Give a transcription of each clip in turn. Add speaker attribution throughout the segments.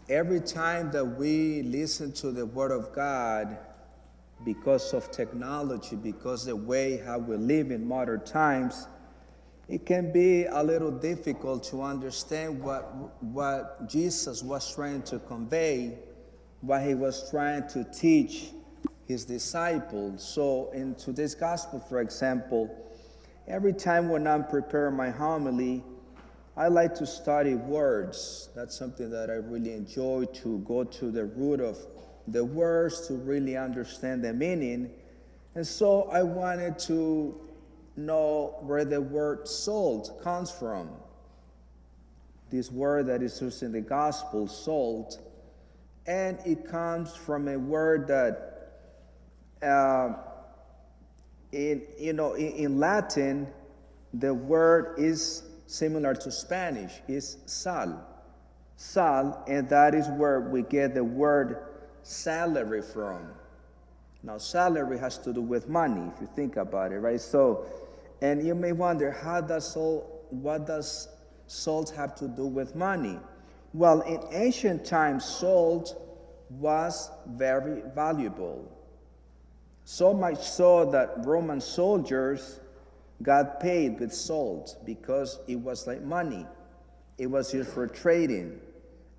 Speaker 1: Every time that we listen to the Word of God, because of technology, because the way how we live in modern times, it can be a little difficult to understand what Jesus was trying to convey, what he was trying to teach his disciples. So in today's gospel, for example, every time when I'm preparing my homily, I like to study words. That's something that I really enjoy, to go to the root of the words to really understand the meaning. And so I wanted to know where the word salt comes from. This word that is used in the gospel, salt, and it comes from a word that in Latin, the word is similar to Spanish, is sal. Sal, and that is where we get the word salary from. Now, salary has to do with money, if you think about it, right? So, and you may wonder, what does salt have to do with money? Well, in ancient times, salt was very valuable. So much so that Roman soldiers got paid with salt because it was like money. It was used for trading,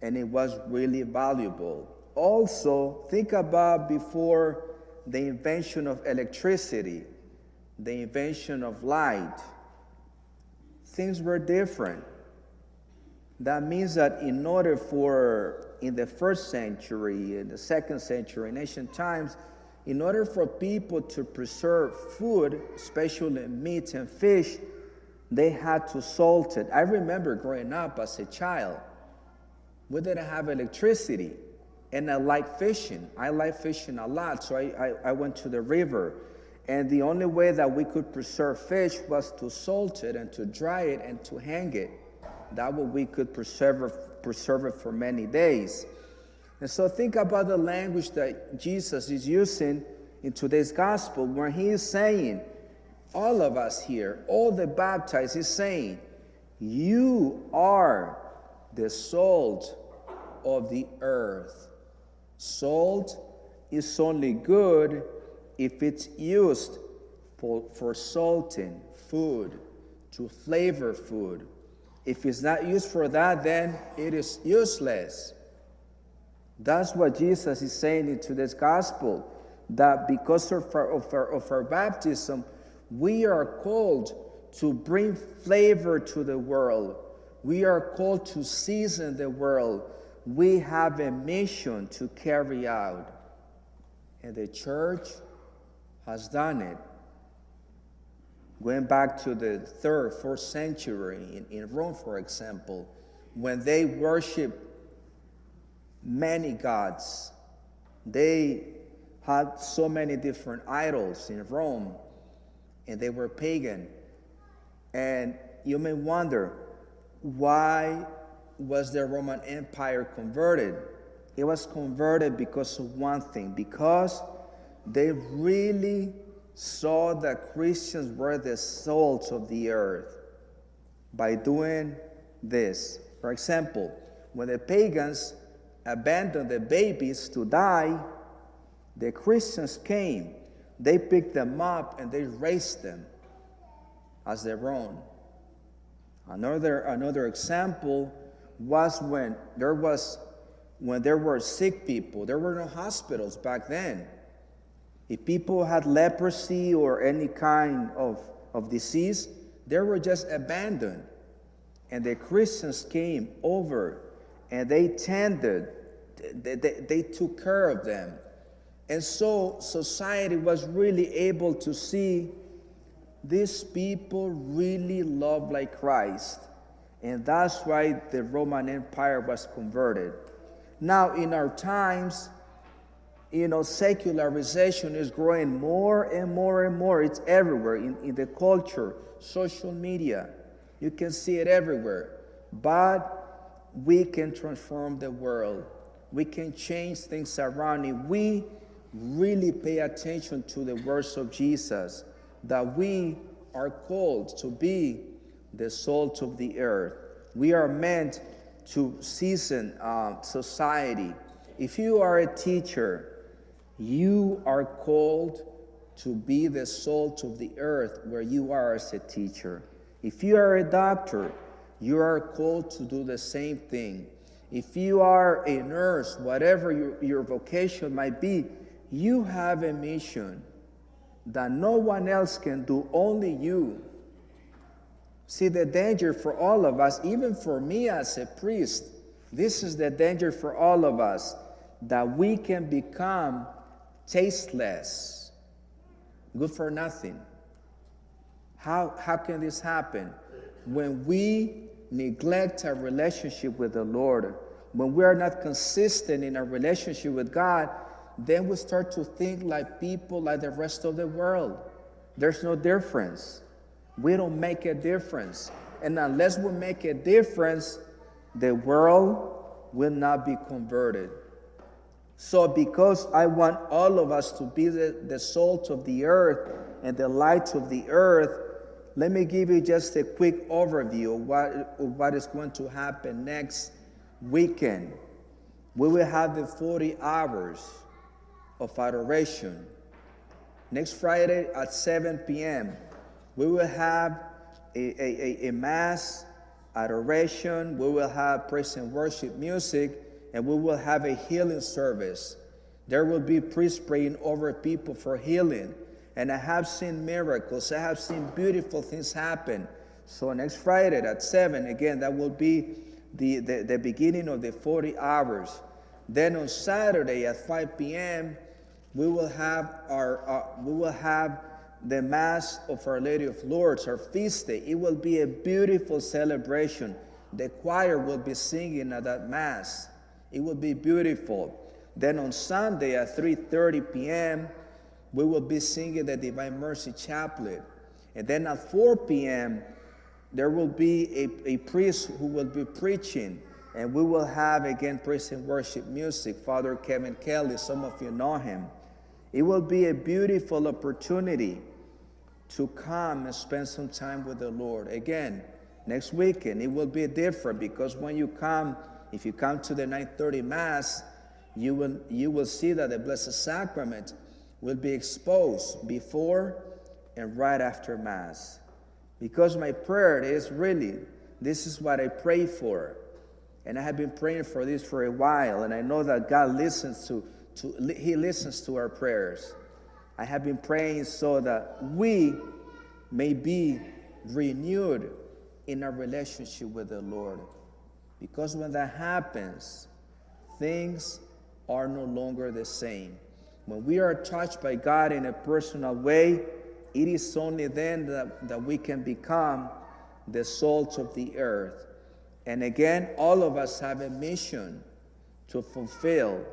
Speaker 1: and it was really valuable. Also, think about before the invention of electricity, the invention of light. Things were different. That means that in the first century, in the second century, in ancient times, in order for people to preserve food, especially meat and fish, they had to salt it. I remember growing up as a child, we didn't have electricity, and I like fishing. I like fishing a lot, so I went to the river. And the only way that we could preserve fish was to salt it and to dry it and to hang it. That way we could preserve it for many days. And so think about the language that Jesus is using in today's gospel, where he is saying, all of us here, all the baptized, he's saying, you are the salt of the earth. Salt is only good if it's used for salting food, to flavor food. If it's not used for that, then it is useless. That's what Jesus is saying in today's gospel, that because of our baptism, we are called to bring flavor to the world. We are called to season the world. We have a mission to carry out. And the church has done it. Going back to the 3rd, 4th century in Rome, for example, when they worshiped many gods, they had so many different idols in Rome, and they were pagan. And you may wonder, why was the Roman Empire converted? It was converted because of one thing, because they really saw that Christians were the salt of the earth by doing this. For example, when the pagans abandoned the babies to die, the Christians came. They picked them up and they raised them as their own. Another example was when there were sick people. There were no hospitals back then. If people had leprosy or any kind of disease, they were just abandoned. And the Christians came over and they tended, they took care of them. And so society was really able to see these people really love like Christ. And that's why the Roman Empire was converted. Now in our times, secularization is growing more and more and more. It's everywhere in the culture, social media. You can see it everywhere. But we can transform the world. We can change things around if we really pay attention to the words of Jesus, that we are called to be the salt of the earth. We are meant to season society. If you are a teacher, you are called to be the salt of the earth where you are as a teacher. If you are a doctor, you are called to do the same thing. If you are a nurse, whatever your vocation might be, you have a mission that no one else can do, only you. See, the danger for all of us, even for me as a priest, this is the danger for all of us, that we can become tasteless, good for nothing. How can this happen? When we neglect our relationship with the Lord, when we are not consistent in our relationship with God, then we start to think like people like the rest of the world. There's no difference. We don't make a difference. And unless we make a difference, the world will not be converted. So because I want all of us to be the salt of the earth and the light of the earth, let me give you just a quick overview of what is going to happen next weekend. We will have the 40 hours of adoration. Next Friday at 7 p.m., we will have a mass adoration. We will have praise and worship music, and we will have a healing service. There will be priests praying over people for healing. And I have seen miracles. I have seen beautiful things happen. So next Friday at 7, again, that will be the beginning of the 40 hours. Then on Saturday at 5 p.m., we will have the Mass of Our Lady of Lourdes, our feast day. It will be a beautiful celebration. The choir will be singing at that Mass. It will be beautiful. Then on Sunday at 3:30 p.m., we will be singing the Divine Mercy Chaplet. And then at 4 p.m., there will be a priest who will be preaching. And we will have, again, praise and worship music. Father Kevin Kelly, some of you know him. It will be a beautiful opportunity to come and spend some time with the Lord. Again, next weekend, it will be different because when you come, if you come to the 9:30 Mass, you will see that the Blessed Sacrament will be exposed before and right after Mass. Because my prayer is really, this is what I pray for. And I have been praying for this for a while, and I know that God listens He listens to our prayers. I have been praying so that we may be renewed in our relationship with the Lord. Because when that happens, things are no longer the same. When we are touched by God in a personal way, it is only then that we can become the salt of the earth. And again, all of us have a mission to fulfill.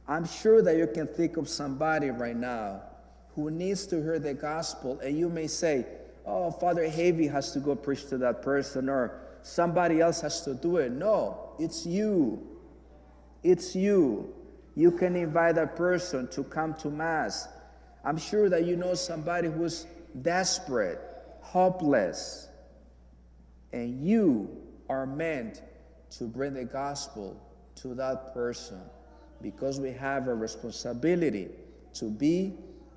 Speaker 1: I'm sure that you can think of somebody right now who needs to hear the gospel, and you may say, oh, Father Jeivi has to go preach to that person, or somebody else has to do it. No, it's you. It's you. You can invite that person to come to Mass. I'm sure that you know somebody who's desperate, hopeless, and you are meant to bring the gospel to that person, because we have a responsibility to be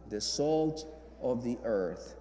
Speaker 1: the salt of the earth.